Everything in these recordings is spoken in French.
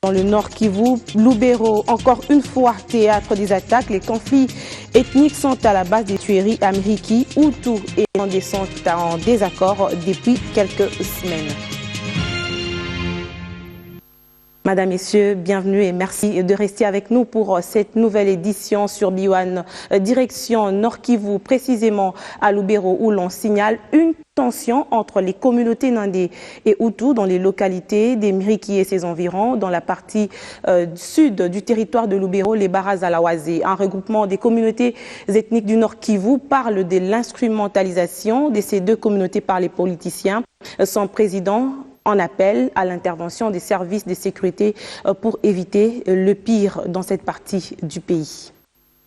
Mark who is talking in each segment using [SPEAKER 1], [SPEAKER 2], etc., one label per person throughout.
[SPEAKER 1] Dans le Nord Kivu, Lubero, encore une fois théâtre des attaques. Les conflits ethniques sont à la base des tueries à Miriki, Hutu et Rwandais sont en désaccord depuis quelques semaines. Madame, Messieurs, bienvenue et merci de rester avec nous pour cette nouvelle édition sur Biwane, direction Nord Kivu, précisément à Lubero, où l'on signale une tension entre les communautés Nandé et Hutu dans les localités des Miriki et ses environs, dans la partie sud du territoire de Lubero, les Barazalawazé. Un regroupement des communautés ethniques du Nord Kivu parle de l'instrumentalisation de ces deux communautés par les politiciens. Son président en appel à l'intervention des services de sécurité pour éviter le pire dans cette partie du pays.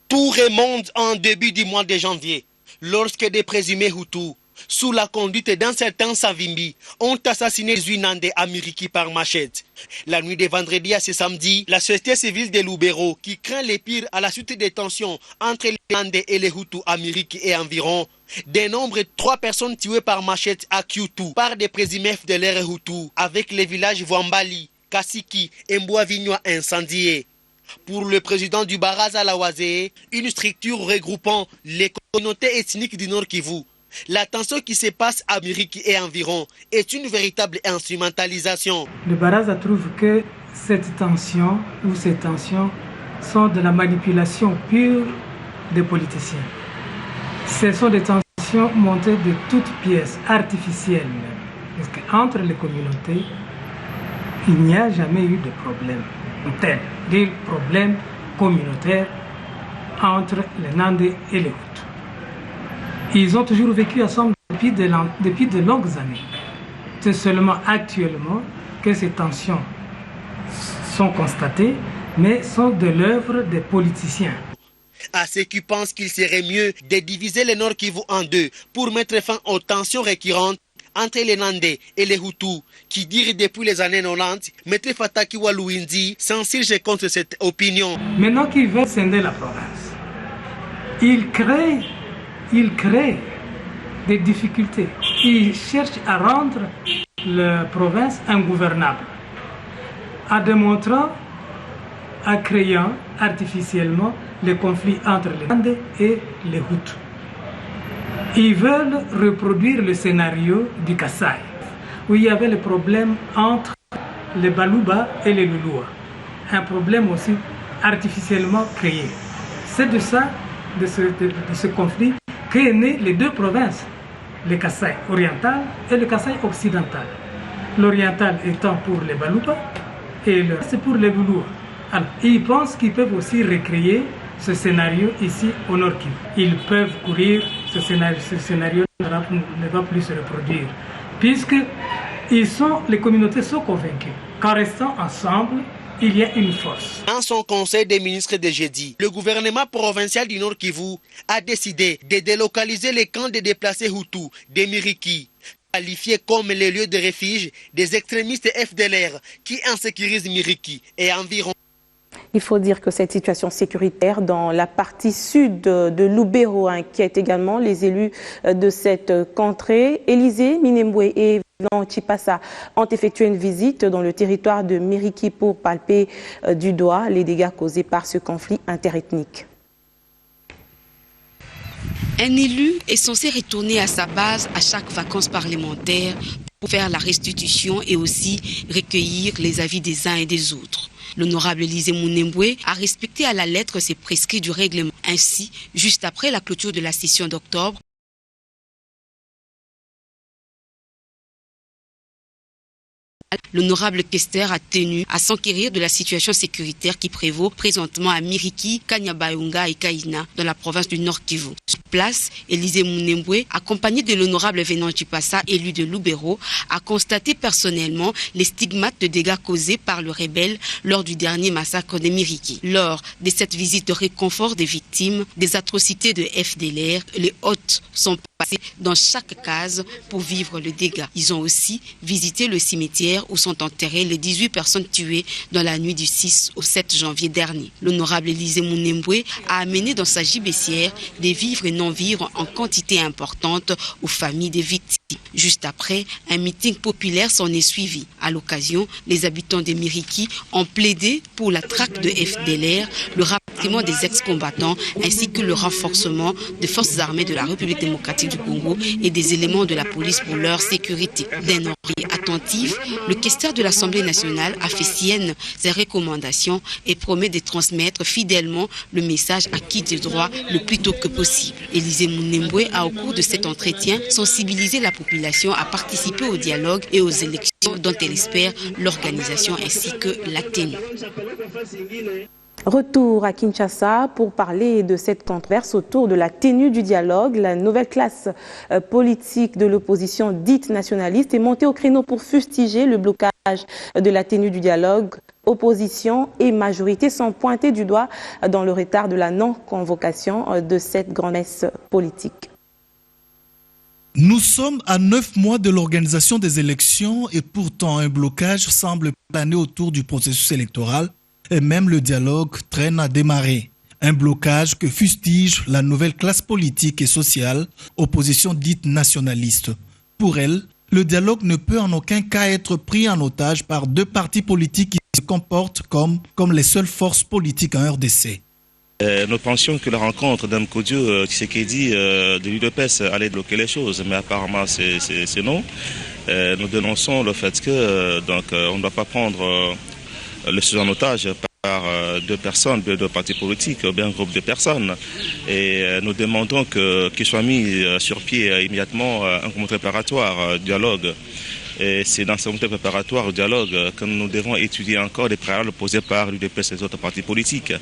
[SPEAKER 2] Tout remonte en début du mois de janvier, lorsque des présumés Hutus, sous la conduite d'un certain Savimbi, ont assassiné 18 Nandais à Miriki par machette. La nuit de vendredi à ce samedi, la société civile de Lubero, qui craint les pires à la suite des tensions entre les Nandais et les Hutus à Miriki et environ, dénombre 3 personnes tuées par machette à Kyutu par des présumés FDLR Hutus, avec les villages Wambali, Kasiki et Mbouavignois incendiés. Pour le président du Barazalawazé, une structure regroupant les communautés ethniques du Nord Kivu, la tension qui se passe à Miriki et environ est une véritable instrumentalisation.
[SPEAKER 3] Le Baraza trouve que cette tension ou ces tensions sont de la manipulation pure des politiciens. Ce sont des tensions montées de toutes pièces, artificielles. Parce qu'entre les communautés, il n'y a jamais eu de problème tel, des problèmes communautaires entre les Nandais et les Hutus. Ils ont toujours vécu ensemble depuis de longues années. C'est seulement actuellement que ces tensions sont constatées, mais sont de l'œuvre des politiciens.
[SPEAKER 2] À ceux qui pensent qu'il serait mieux de diviser le Nord Kivu en deux pour mettre fin aux tensions récurrentes entre les Nandais et les Hutus, qui dirent depuis les années 90, M. Fataki Waluindi s'insurge contre cette opinion.
[SPEAKER 3] Maintenant qu'ils veulent scinder la province, ils créent des difficultés. Ils cherchent à rendre la province ingouvernable, en démontrant, en créant artificiellement les conflits entre les Nandais et les Hutus. Ils veulent reproduire le scénario du Kassai, où il y avait le problème entre les Baluba et les Lulua. Un problème aussi artificiellement créé. C'est de ça, de ce conflit, qu'est né les deux provinces, le Kassai oriental et le Kassai occidental. L'oriental étant pour les Baluba et le c'est pour les Lulua. Alors, ils pensent qu'ils peuvent aussi recréer ce scénario ici au Nord Kivu. Ils peuvent courir, ce scénario ne va plus se reproduire, puisque les communautés sont convaincues qu'en restant ensemble, il y a une force.
[SPEAKER 2] Dans son conseil des ministres de jeudi, le gouvernement provincial du Nord Kivu a décidé de délocaliser les camps de déplacés Hutus de Miriki, qualifiés comme les lieux de refuge des extrémistes FDLR qui insécurisent Miriki et environ.
[SPEAKER 1] Il faut dire que cette situation sécuritaire dans la partie sud de Lubero inquiète également les élus de cette contrée. Élysée Minembwe et Vénan Chipasa ont effectué une visite dans le territoire de Miriki pour palper du doigt les dégâts causés par ce conflit interethnique.
[SPEAKER 4] Un élu est censé retourner à sa base à chaque vacances parlementaires pour faire la restitution et aussi recueillir les avis des uns et des autres. L'honorable Élysée Minembwe a respecté à la lettre ses prescrits du règlement. Ainsi, juste après la clôture de la session d'octobre, l'honorable questeur a tenu à s'enquérir de la situation sécuritaire qui prévaut présentement à Miriki, Kanyabayonga et Kaina dans la province du Nord Kivu. Sur place, Élysée Minembwe, accompagné de l'honorable Vénan Chipasa, élu de Lubero, a constaté personnellement les stigmates de dégâts causés par le rebelle lors du dernier massacre de Miriki. Lors de cette visite de réconfort des victimes des atrocités de FDLR, les hôtes sont passés dans chaque case pour vivre le dégât. Ils ont aussi visité le cimetière où sont enterrées les 18 personnes tuées dans la nuit du 6 au 7 janvier dernier. L'honorable Élysée Minembwe a amené dans sa gibecière des vivres et non-vivres en quantité importante aux familles des victimes. Juste après, un meeting populaire s'en est suivi. À l'occasion, les habitants de Miriki ont plaidé pour la traque de FDLR, le rapatriement des ex-combattants ainsi que le renforcement des forces armées de la République démocratique du Congo et des éléments de la police pour leur sécurité. D'un oreille attentif, le questeur de l'Assemblée nationale a fait sienne ses recommandations et promet de transmettre fidèlement le message à qui de droit le plus tôt que possible. Élisée Mounembwe a, au cours de cet entretien, sensibilisé la population à participer au dialogue et aux élections dont elle espère l'organisation ainsi que la tenue.
[SPEAKER 1] Retour à Kinshasa pour parler de cette controverse autour de la tenue du dialogue. La nouvelle classe politique de l'opposition dite nationaliste est montée au créneau pour fustiger le blocage de la tenue du dialogue. Opposition et majorité sont pointés du doigt dans le retard de la non-convocation de cette grand-messe politique.
[SPEAKER 5] Nous sommes à 9 mois de l'organisation des élections et pourtant un blocage semble planer autour du processus électoral et même le dialogue traîne à démarrer. Un blocage que fustige la nouvelle classe politique et sociale, opposition dite nationaliste. Pour elle, le dialogue ne peut en aucun cas être pris en otage par deux partis politiques qui se comportent comme les seules forces politiques en RDC.
[SPEAKER 6] Nous pensions que la rencontre d'Amkodio Tshisekedi de l'UDPS allait bloquer les choses, mais apparemment c'est non. Nous dénonçons le fait que on ne doit pas prendre le sujet en otage par deux personnes, deux partis politiques, ou bien un groupe de personnes. Et nous demandons qu'il soit mis sur pied immédiatement un comité préparatoire dialogue. Et c'est dans ce comité préparatoire au dialogue que nous devons étudier encore les préalables posés par l'UDPS et les autres partis politiques.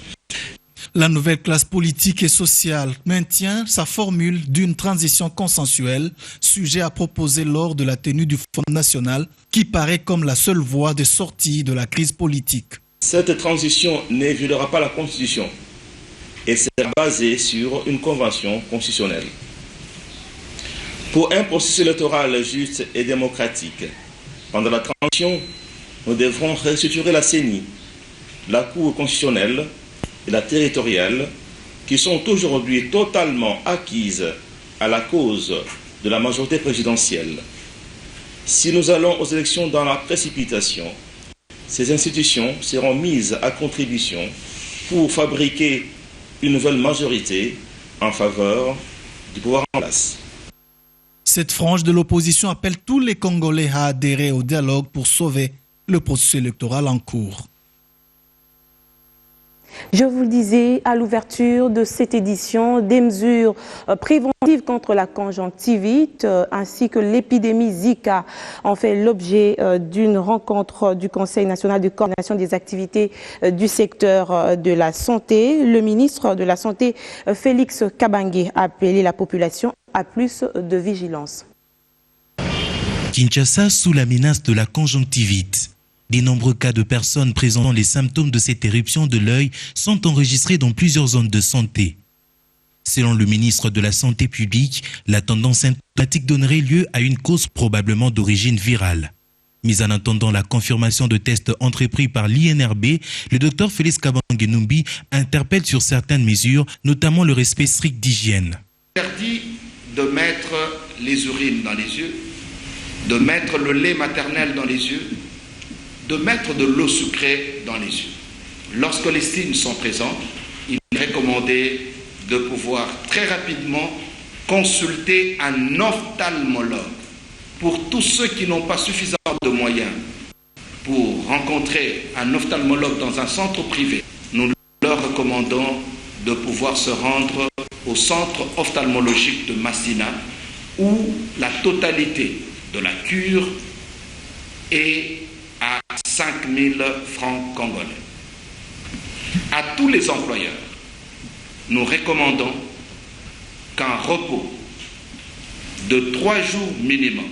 [SPEAKER 5] La nouvelle classe politique et sociale maintient sa formule d'une transition consensuelle, sujet à proposer lors de la tenue du Front national, qui paraît comme la seule voie de sortie de la crise politique.
[SPEAKER 6] Cette transition ne violera pas la Constitution et c'est basé sur une convention constitutionnelle. Pour un processus électoral juste et démocratique, pendant la transition, nous devrons restructurer la CENI, la Cour constitutionnelle et la territoriale, qui sont aujourd'hui totalement acquises à la cause de la majorité présidentielle. Si nous allons aux élections dans la précipitation, ces institutions seront mises à contribution pour fabriquer une nouvelle majorité en faveur du pouvoir en place.
[SPEAKER 5] Cette frange de l'opposition appelle tous les Congolais à adhérer au dialogue pour sauver le processus électoral en cours.
[SPEAKER 1] Je vous le disais à l'ouverture de cette édition, des mesures préventives contre la conjonctivite ainsi que l'épidémie Zika ont fait l'objet d'une rencontre du Conseil national de coordination des activités du secteur de la santé. Le ministre de la Santé, Félix Kabange, a appelé la population à plus de vigilance.
[SPEAKER 7] Kinshasa sous la menace de la conjonctivite. De nombreux cas de personnes présentant les symptômes de cette éruption de l'œil sont enregistrés dans plusieurs zones de santé. Selon le ministre de la Santé publique, la tendance symptomatique donnerait lieu à une cause probablement d'origine virale. Mais en attendant la confirmation de tests entrepris par l'INRB, le docteur Félix Kabange Numbi interpelle sur certaines mesures, notamment le respect strict d'hygiène.
[SPEAKER 8] Interdit de mettre les urines dans les yeux, de mettre le lait maternel dans les yeux, de mettre de l'eau sucrée dans les yeux. Lorsque les signes sont présents, il est recommandé de pouvoir très rapidement consulter un ophtalmologue. Pour tous ceux qui n'ont pas suffisamment de moyens pour rencontrer un ophtalmologue dans un centre privé, nous leur recommandons de pouvoir se rendre au centre ophtalmologique de Massina où la totalité de la cure est à 5 000 francs congolais. À tous les employeurs, nous recommandons qu'un repos de 3 jours minimum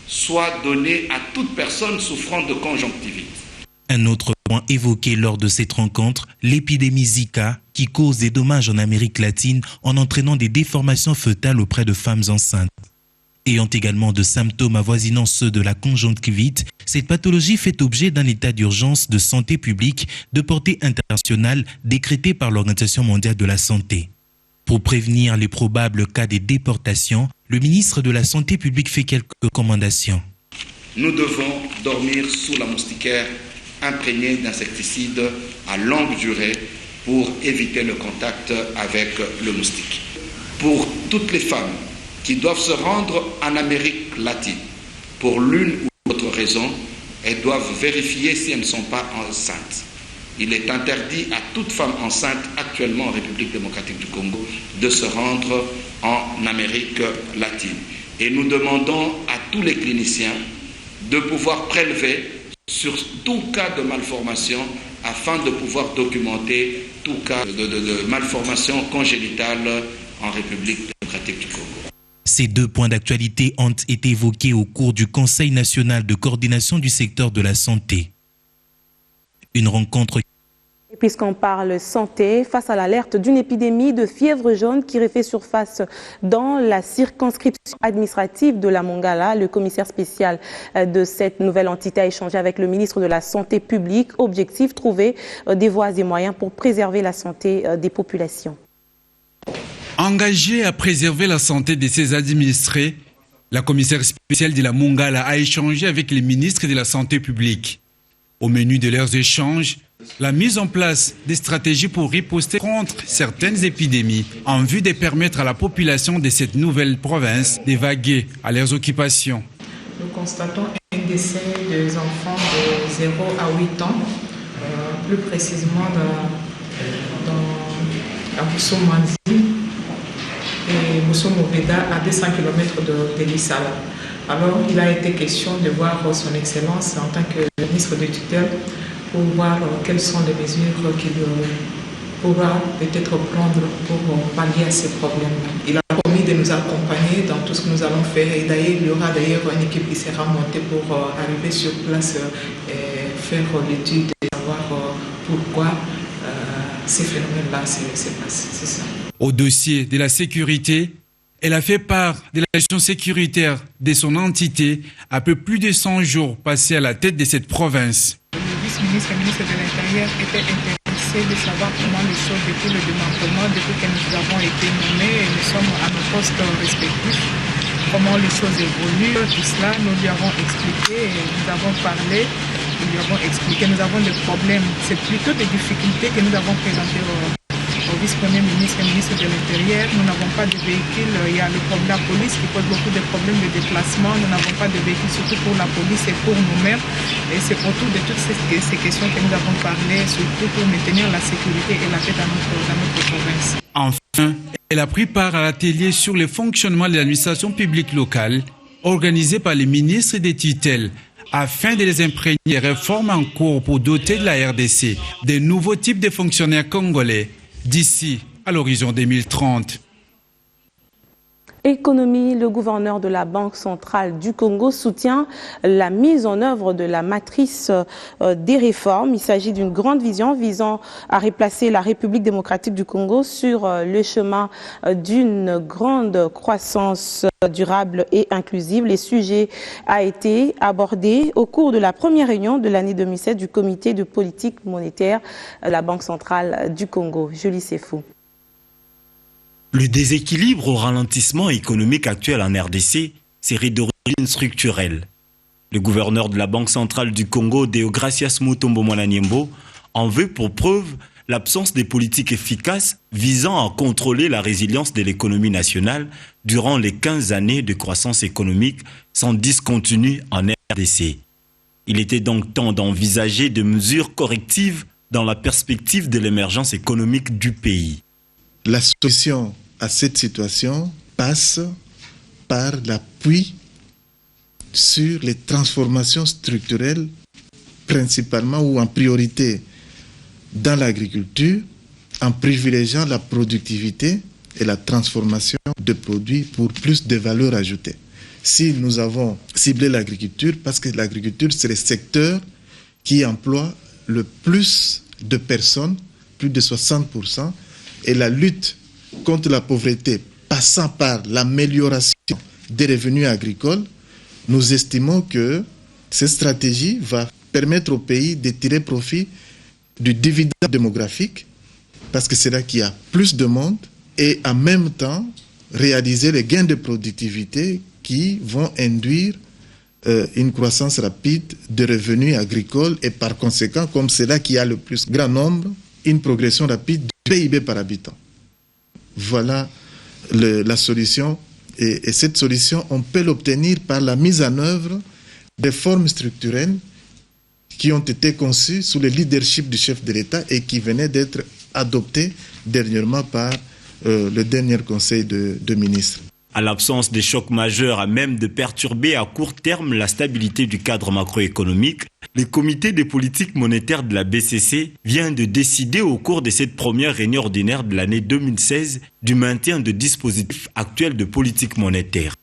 [SPEAKER 8] soit donné à toute personne souffrant de conjonctivite.
[SPEAKER 7] Un autre point évoqué lors de cette rencontre, l'épidémie Zika qui cause des dommages en Amérique latine en entraînant des déformations fœtales auprès de femmes enceintes. Ayant également de symptômes avoisinant ceux de la conjonctivite, cette pathologie fait objet d'un état d'urgence de santé publique de portée internationale décrété par l'Organisation mondiale de la santé. Pour prévenir les probables cas de déportation, le ministre de la Santé publique fait quelques recommandations.
[SPEAKER 8] Nous devons dormir sous la moustiquaire imprégnée d'insecticides à longue durée pour éviter le contact avec le moustique. Pour toutes les femmes qui doivent se rendre en Amérique latine, pour l'une ou l'autre raison, elles doivent vérifier si elles ne sont pas enceintes. Il est interdit à toute femme enceinte actuellement en République démocratique du Congo de se rendre en Amérique latine. Et nous demandons à tous les cliniciens de pouvoir prélever sur tout cas de malformation afin de pouvoir documenter tout cas de malformation congénitale en République démocratique du Congo.
[SPEAKER 7] Ces 2 points d'actualité ont été évoqués au cours du Conseil national de coordination du secteur de la santé. Une rencontre.
[SPEAKER 1] Puisqu'on parle santé, face à l'alerte d'une épidémie de fièvre jaune qui refait surface dans la circonscription administrative de la Mongala, le commissaire spécial de cette nouvelle entité a échangé avec le ministre de la Santé publique. Objectif, trouver des voies et moyens pour préserver la santé des populations.
[SPEAKER 9] Engagée à préserver la santé de ses administrés, la commissaire spéciale de la Mongala a échangé avec les ministres de la Santé publique. Au menu de leurs échanges, la mise en place des stratégies pour riposter contre certaines épidémies en vue de permettre à la population de cette nouvelle province d'évaguer à leurs occupations.
[SPEAKER 10] Nous constatons un décès des enfants de 0 à 8 ans, plus précisément dans Bousso-Manzi et Bousso-Mobeda à 200 km de Lissala. Alors il a été question de voir son Excellence en tant que ministre de tutelle pour voir quelles sont les mesures qu'il pourra peut-être prendre pour pallier à ces problèmes. Il a promis de nous accompagner dans tout ce que nous allons faire et d'ailleurs il y aura d'ailleurs une équipe qui sera montée pour arriver sur place et faire l'étude et savoir pourquoi ces phénomènes-là se passent. C'est ça.
[SPEAKER 9] Au dossier de la sécurité, elle a fait part de la gestion sécuritaire de son entité après plus de 100 jours passés à la tête de cette province.
[SPEAKER 10] Le vice-ministre et ministre de l'Intérieur était intéressé de savoir comment les choses depuis le démantèlement, depuis que nous avons été nommés et nous sommes à nos postes respectifs, comment les choses évoluent. Tout cela, nous lui avons expliqué, nous avons parlé, nous lui avons expliqué, nous avons des problèmes. C'est plutôt des difficultés que nous avons présentées au vice-premier ministre et ministre de l'Intérieur. Nous n'avons pas de véhicules, il y a le problème de la police qui pose beaucoup de problèmes de déplacement. Nous n'avons pas de véhicules, surtout pour la police et pour nous-mêmes. Et c'est autour de toutes ces questions que nous avons parlé, surtout pour maintenir la sécurité et la paix dans notre province.
[SPEAKER 9] Enfin, elle a pris part à l'atelier sur le fonctionnement de l'administration publique locale, organisé par les ministres des tutelles, afin de les imprégner des réformes en cours pour doter de la RDC de nouveaux types de fonctionnaires congolais d'ici à l'horizon 2030.
[SPEAKER 1] Économie, le gouverneur de la Banque centrale du Congo soutient la mise en œuvre de la matrice des réformes. Il s'agit d'une grande vision visant à replacer la République démocratique du Congo sur le chemin d'une grande croissance durable et inclusive. Les sujets a été abordé au cours de la première réunion de l'année 2007 du comité de politique monétaire de la Banque centrale du Congo. Julie Sefou.
[SPEAKER 11] Le déséquilibre au ralentissement économique actuel en RDC serait d'origine structurelle. Le gouverneur de la Banque centrale du Congo, Deogracias Mutombo Mwananyembo, en veut pour preuve l'absence de politiques efficaces visant à contrôler la résilience de l'économie nationale durant les 15 années de croissance économique sans discontinu en RDC. Il était donc temps d'envisager des mesures correctives dans la perspective de l'émergence économique du pays.
[SPEAKER 12] La solution à cette situation passe par l'appui sur les transformations structurelles, principalement ou en priorité dans l'agriculture, en privilégiant la productivité et la transformation de produits pour plus de valeur ajoutée. Si nous avons ciblé l'agriculture, parce que l'agriculture, c'est le secteur qui emploie le plus de personnes, plus de 60%, et la lutte contre la pauvreté passant par l'amélioration des revenus agricoles, nous estimons que cette stratégie va permettre au pays de tirer profit du dividende démographique, parce que c'est là qu'il y a plus de monde, et en même temps réaliser les gains de productivité qui vont induire une croissance rapide de revenus agricoles et par conséquent, comme c'est là qu'il y a le plus grand nombre, une progression rapide du PIB par habitant. Voilà la solution. Et cette solution, on peut l'obtenir par la mise en œuvre des formes structurelles qui ont été conçues sous le leadership du chef de l'État et qui venaient d'être adoptées dernièrement par le dernier conseil de ministres.
[SPEAKER 11] À l'absence de chocs majeurs à même de perturber à court terme la stabilité du cadre macroéconomique, le comité des politiques monétaires de la BCC vient de décider au cours de cette première réunion ordinaire de l'année 2016 du maintien de dispositifs actuels de politique monétaire.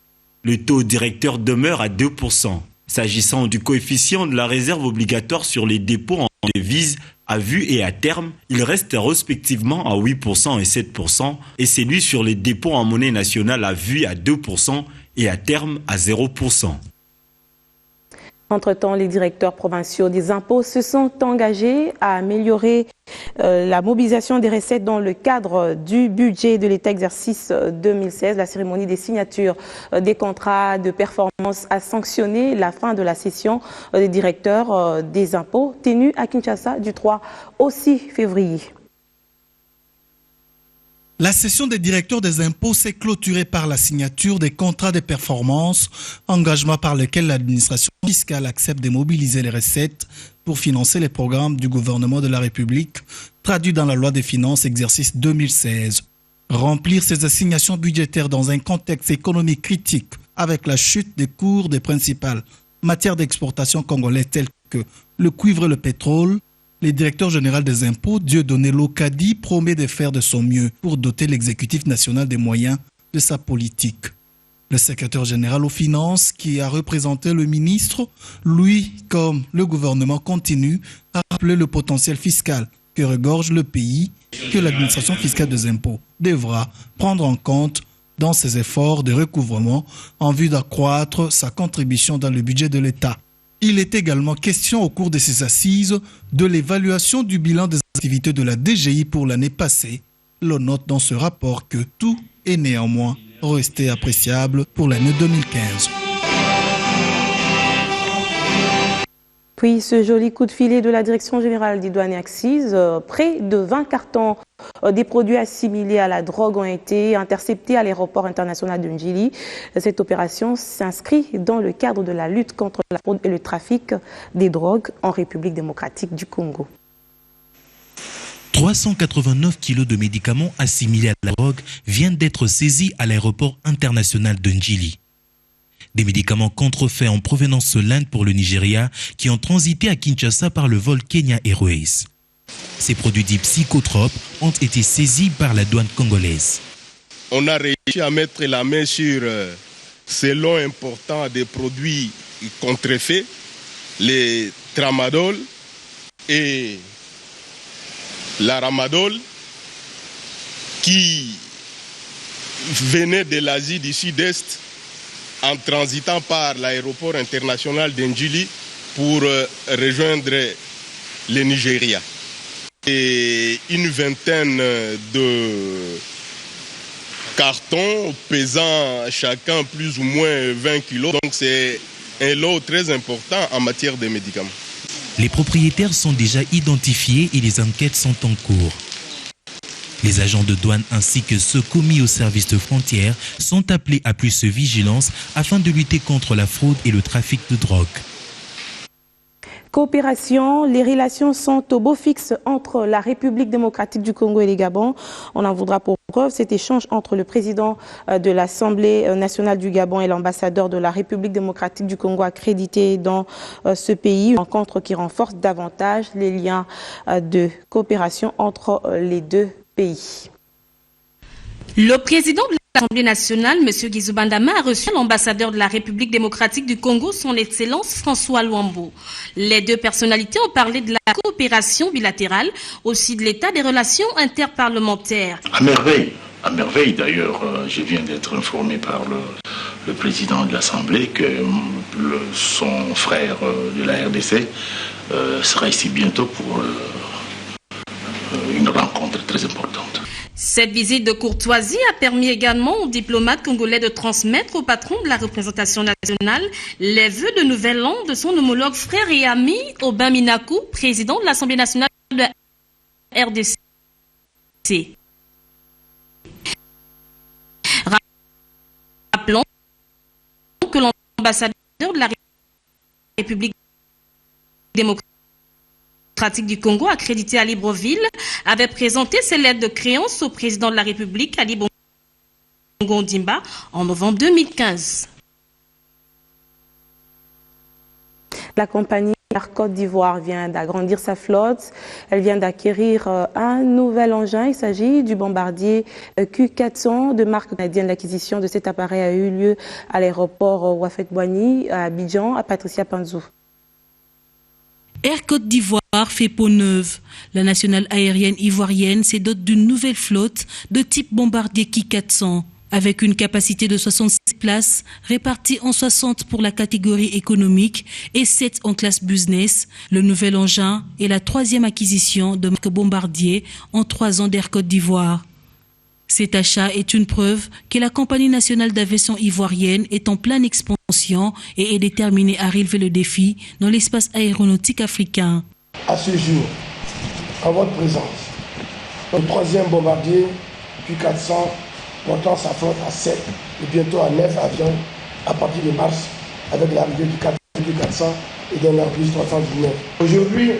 [SPEAKER 11] Le taux directeur demeure à 2%. S'agissant du coefficient de la réserve obligatoire sur les dépôts en devises à vue et à terme, il reste respectivement à 8% et 7%, et celui sur les dépôts en monnaie nationale à vue à 2% et à terme à 0%.
[SPEAKER 1] Entre-temps, les directeurs provinciaux des impôts se sont engagés à améliorer la mobilisation des recettes dans le cadre du budget de l'État exercice 2016. La cérémonie des signatures des contrats de performance a sanctionné la fin de la session des directeurs des impôts tenue à Kinshasa du 3 au 6 février.
[SPEAKER 5] La session des directeurs des impôts s'est clôturée par la signature des contrats de performance, engagement par lequel l'administration fiscale accepte de mobiliser les recettes pour financer les programmes du gouvernement de la République, traduits dans la loi des finances exercice 2016. Remplir ces assignations budgétaires dans un contexte économique critique avec la chute des cours des principales matières d'exportation congolaises telles que le cuivre et le pétrole, le directeur général des impôts, Dieudonné Lokadi, promet de faire de son mieux pour doter l'exécutif national des moyens de sa politique. Le secrétaire général aux finances, qui a représenté le ministre, lui, comme le gouvernement, continue à rappeler le potentiel fiscal que regorge le pays, que l'administration fiscale des impôts devra prendre en compte dans ses efforts de recouvrement en vue d'accroître sa contribution dans le budget de l'État. Il est également question au cours de ces assises de l'évaluation du bilan des activités de la DGI pour l'année passée. L'on note dans ce rapport que tout est néanmoins resté appréciable pour l'année 2015.
[SPEAKER 1] Puis ce joli coup de filet de la Direction générale des douanes et accises, près de 20 cartons des produits assimilés à la drogue ont été interceptés à l'aéroport international de Njili. Cette opération s'inscrit dans le cadre de la lutte contre la fraude et le trafic des drogues en République démocratique du Congo.
[SPEAKER 7] 389 kilos de médicaments assimilés à la drogue viennent d'être saisis à l'aéroport international de Njili. Des médicaments contrefaits en provenance de l'Inde pour le Nigeria qui ont transité à Kinshasa par le vol Kenya Airways. Ces produits dits psychotropes ont été saisis par la douane congolaise.
[SPEAKER 13] On a réussi à mettre la main sur ces lots importants des produits contrefaits, les tramadol et l'aramadol, qui venaient de l'Asie du Sud-Est en transitant par l'aéroport international d'Njili pour rejoindre le Nigeria. Et une vingtaine de cartons pesant chacun plus ou moins 20 kilos. Donc c'est un lot très important en matière de médicaments.
[SPEAKER 7] Les propriétaires sont déjà identifiés et les enquêtes sont en cours. Les agents de douane ainsi que ceux commis au service de frontières sont appelés à plus de vigilance afin de lutter contre la fraude et le trafic de drogue.
[SPEAKER 1] Coopération, les relations sont au beau fixe entre la République démocratique du Congo et le Gabon. On en voudra pour preuve cet échange entre le président de l'Assemblée nationale du Gabon et l'ambassadeur de la République démocratique du Congo accrédité dans ce pays. Une rencontre qui renforce davantage les liens de coopération entre les deux pays.
[SPEAKER 14] Le président de l'Assemblée nationale, M. Guizou Bandama, a reçu l'ambassadeur de la République démocratique du Congo, son Excellence François Luambo. Les deux personnalités ont parlé de la coopération bilatérale, aussi de l'état des relations interparlementaires.
[SPEAKER 15] À merveille d'ailleurs, je viens d'être informé par le président de l'Assemblée que son frère de la RDC sera ici bientôt pour une rencontre très importante.
[SPEAKER 14] Cette visite de courtoisie a permis également aux diplomates congolais de transmettre au patron de la représentation nationale les vœux de nouvel an de son homologue frère et ami Aubin Minakou, président de l'Assemblée nationale de la RDC. Rappelons que l'ambassadeur de la République démocratique du Congo, accrédité à Libreville, avait présenté ses lettres de créance au président de la République, Ali Bongo Ondimba, en novembre 2015.
[SPEAKER 1] La compagnie Air Côte d'Ivoire vient d'agrandir sa flotte. Elle vient d'acquérir un nouvel engin. Il s'agit du bombardier Q400 de marque canadienne. L'acquisition de cet appareil a eu lieu à l'aéroport Ouafet-Boigny à Abidjan, à Patricia Panzou.
[SPEAKER 16] Air Côte d'Ivoire fait peau neuve. La nationale aérienne ivoirienne se dote d'une nouvelle flotte de type bombardier Ki-400 avec une capacité de 66 places réparties en 60 pour la catégorie économique et 7 en classe business. Le nouvel engin est la troisième acquisition de marque Bombardier en 3 ans d'Air Côte d'Ivoire. Cet achat est une preuve que la compagnie nationale d'aviation ivoirienne est en pleine expansion et est déterminée à relever le défi dans l'espace aéronautique africain.
[SPEAKER 17] À ce jour, en votre présence, le troisième bombardier Q400 portant sa flotte à 7 et bientôt à 9 avions à partir de mars avec l'arrivée du Q400 et d'un Airbus 319. Aujourd'hui,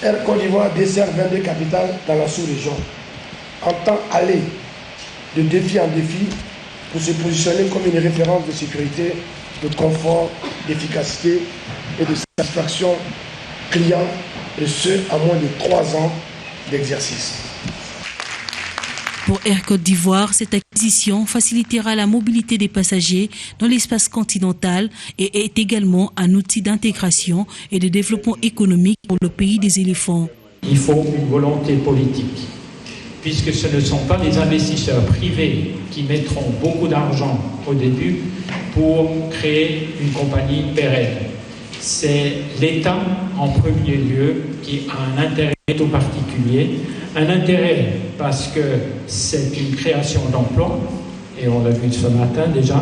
[SPEAKER 17] Air Côte d'Ivoire dessert 22 capitales dans la sous-région. Entend aller de défi en défi pour se positionner comme une référence de sécurité, de confort, d'efficacité et de satisfaction client, et ce à moins de 3 ans d'exercice.
[SPEAKER 16] Pour Air Côte d'Ivoire, cette acquisition facilitera la mobilité des passagers dans l'espace continental et est également un outil d'intégration et de développement économique pour le pays des éléphants.
[SPEAKER 18] Il faut une volonté politique, puisque ce ne sont pas les investisseurs privés qui mettront beaucoup d'argent au début pour créer une compagnie pérenne. C'est l'État en premier lieu qui a un intérêt tout particulier. Un intérêt parce que c'est une création d'emplois, et on l'a vu ce matin déjà,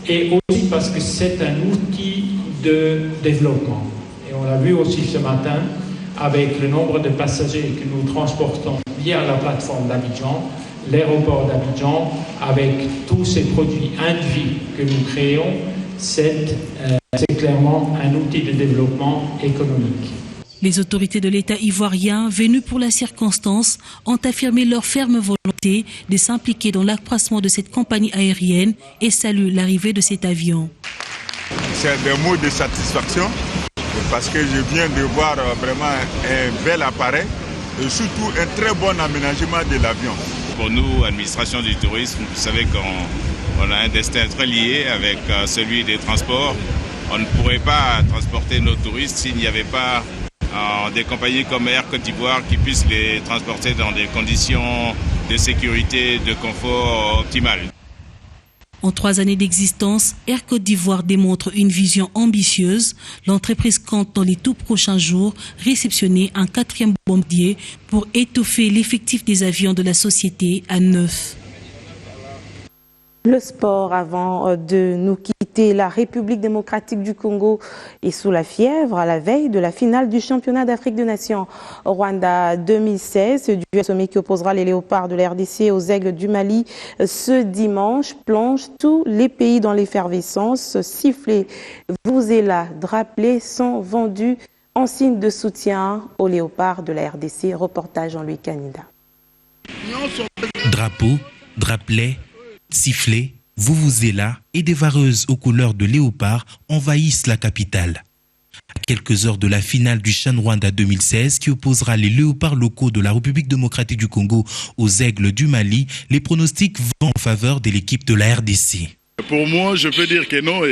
[SPEAKER 18] et aussi parce que c'est un outil de développement. Et on l'a vu aussi ce matin avec le nombre de passagers que nous transportons via la plateforme d'Abidjan, l'aéroport d'Abidjan, avec tous ces produits Indvi que nous créons, c'est clairement un outil de développement économique.
[SPEAKER 16] Les autorités de l'État ivoirien, venues pour la circonstance, ont affirmé leur ferme volonté de s'impliquer dans l'accroissement de cette compagnie aérienne et saluent l'arrivée de cet avion.
[SPEAKER 19] C'est des mots de satisfaction parce que je viens de voir vraiment un bel appareil et surtout un très bon aménagement de l'avion.
[SPEAKER 20] Pour nous, administration du tourisme, vous savez qu'on a un destin très lié avec celui des transports. On ne pourrait pas transporter nos touristes s'il n'y avait pas des compagnies comme Air Côte d'Ivoire qui puissent les transporter dans des conditions de sécurité, de confort optimales.
[SPEAKER 16] En 3 années d'existence, Air Côte d'Ivoire démontre une vision ambitieuse. L'entreprise compte dans les tout prochains jours réceptionner un 4e bombardier pour étoffer l'effectif des avions de la société à 9.
[SPEAKER 1] Le sport avant de nous quitter. La République démocratique du Congo est sous la fièvre à la veille de la finale du championnat d'Afrique des Nations au Rwanda 2016. Ce duel sommet qui opposera les léopards de la RDC aux aigles du Mali ce dimanche plonge tous les pays dans l'effervescence. Sifflets, vuvuzela, drapelés sont vendus en signe de soutien aux léopards de la RDC. Reportage Jean-Louis Canida.
[SPEAKER 7] Drapeaux, drapelets, sifflets, vuvuzela et des vareuses aux couleurs de léopard envahissent la capitale. À quelques heures de la finale du CHAN Rwanda 2016 qui opposera les léopards locaux de la République démocratique du Congo aux aigles du Mali, les pronostics vont en faveur de l'équipe de la RDC.
[SPEAKER 21] Pour moi, je peux dire que non.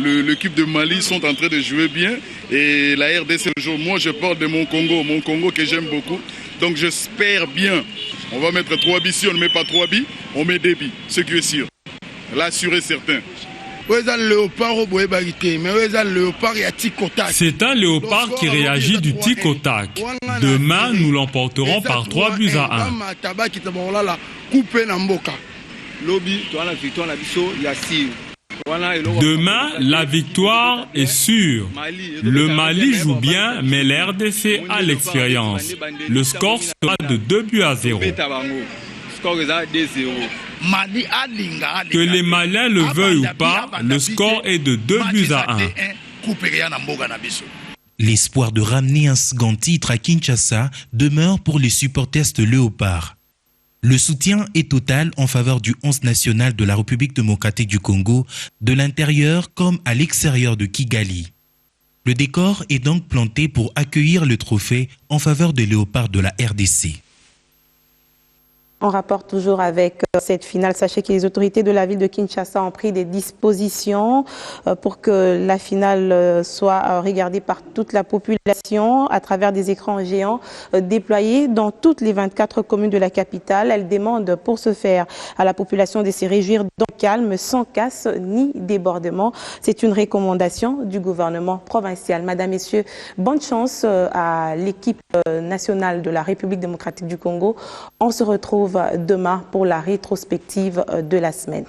[SPEAKER 21] L'équipe de Mali sont en train de jouer bien et la RDC, moi je parle de mon Congo que j'aime beaucoup. Donc j'espère bien. On va mettre 3 billes. Si on ne met pas 3 billes, on met 2 billes. Ce qui est sûr. Là, sûr et certain.
[SPEAKER 3] C'est un léopard qui réagit du tic au tac. Demain, nous l'emporterons par 3-1. Demain, la victoire est sûre. Le Mali joue bien, mais la RDC a l'expérience. Le score sera de 2-0. Que les Maliens le veuillent ou pas, le score est de 2-1.
[SPEAKER 7] L'espoir de ramener un second titre à Kinshasa demeure pour les supporters de Léopard. Le soutien est total en faveur du 11 national de la République démocratique du Congo, de l'intérieur comme à l'extérieur de Kigali. Le décor est donc planté pour accueillir le trophée en faveur des Léopards de la RDC.
[SPEAKER 1] On rapporte toujours avec cette finale. Sachez que les autorités de la ville de Kinshasa ont pris des dispositions pour que la finale soit regardée par toute la population à travers des écrans géants déployés dans toutes les 24 communes de la capitale. Elle demande pour ce faire à la population de se réjouir dans le calme, sans casse ni débordement. C'est une recommandation du gouvernement provincial. Madame, Messieurs, bonne chance à l'équipe nationale de la République démocratique du Congo. On se retrouve demain pour la rétrospective de la semaine.